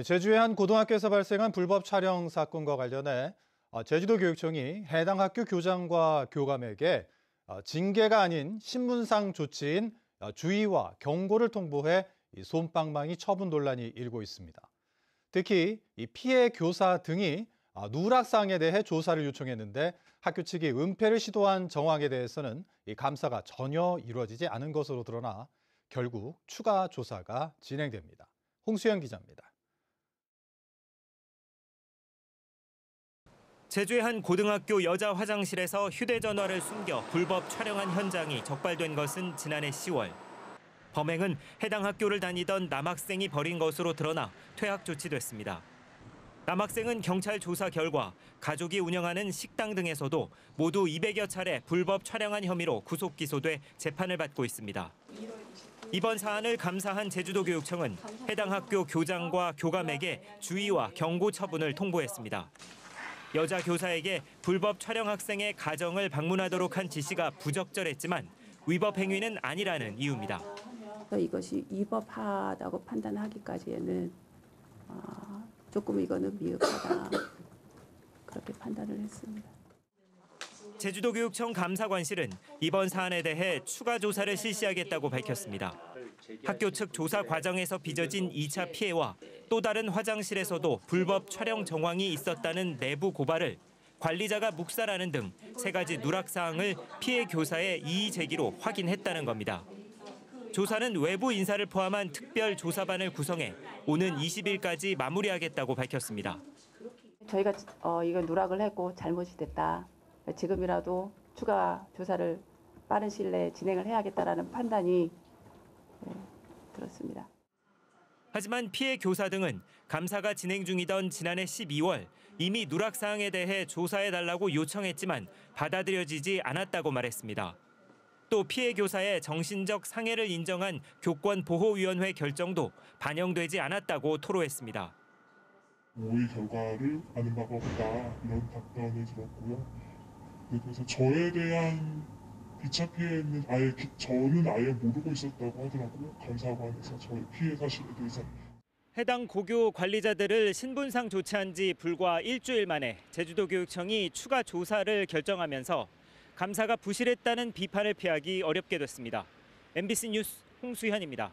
제주의 한 고등학교에서 발생한 불법 촬영 사건과 관련해 제주도교육청이 해당 학교 교장과 교감에게 징계가 아닌 신문상 조치인 주의와 경고를 통보해 솜방망이 처분 논란이 일고 있습니다. 특히 피해 교사 등이 누락사항에 대해 조사를 요청했는데 학교 측이 은폐를 시도한 정황에 대해서는 감사가 전혀 이루어지지 않은 것으로 드러나 결국 추가 조사가 진행됩니다. 홍수연 기자입니다. 제주의 한 고등학교 여자 화장실에서 휴대전화를 숨겨 불법 촬영한 현장이 적발된 것은 지난해 10월. 범행은 해당 학교를 다니던 남학생이 벌인 것으로 드러나 퇴학 조치됐습니다. 남학생은 경찰 조사 결과 가족이 운영하는 식당 등에서도 모두 200여 차례 불법 촬영한 혐의로 구속 기소돼 재판을 받고 있습니다. 이번 사안을 감사한 제주도교육청은 해당 학교 교장과 교감에게 주의와 경고 처분을 통보했습니다. 여자 교사에게 불법 촬영 학생의 가정을 방문하도록 한 지시가 부적절했지만 위법 행위는 아니라는 이유입니다. 이것이 위법하다고 판단하기까지에는 조금 이거는 미흡하다 그렇게 판단을 했습니다. 제주도교육청 감사관실은 이번 사안에 대해 추가 조사를 실시하겠다고 밝혔습니다. 학교 측 조사 과정에서 빚어진 2차 피해와 또 다른 화장실에서도 불법 촬영 정황이 있었다는 내부 고발을 관리자가 묵살하는 등 3가지 누락 사항을 피해 교사의 이의 제기로 확인했다는 겁니다. 조사는 외부 인사를 포함한 특별 조사반을 구성해 오는 20일까지 마무리하겠다고 밝혔습니다. 저희가 이거 누락을 했고 잘못이 됐다. 지금이라도 추가 조사를 빠른 시일 내에 진행을 해야겠다라는 판단이 들었습니다. 하지만 피해 교사 등은 감사가 진행 중이던 지난해 12월 이미 누락 사항에 대해 조사해달라고 요청했지만 받아들여지지 않았다고 말했습니다. 또 피해 교사의 정신적 상해를 인정한 교권보호위원회 결정도 반영되지 않았다고 토로했습니다. 모의 결과를 아는 바가 없다 이런 답변을 들었고요. 그래서 저에 대한 2차 피해는 저는 아예 모르고 있었다고 하더라고요. 감사관에서 저의 피해 사실에 대해서. 해당 고교 관리자들을 신분상 조치한 지 불과 일주일 만에 제주도교육청이 추가 조사를 결정하면서 감사가 부실했다는 비판을 피하기 어렵게 됐습니다. MBC 뉴스 홍수현입니다.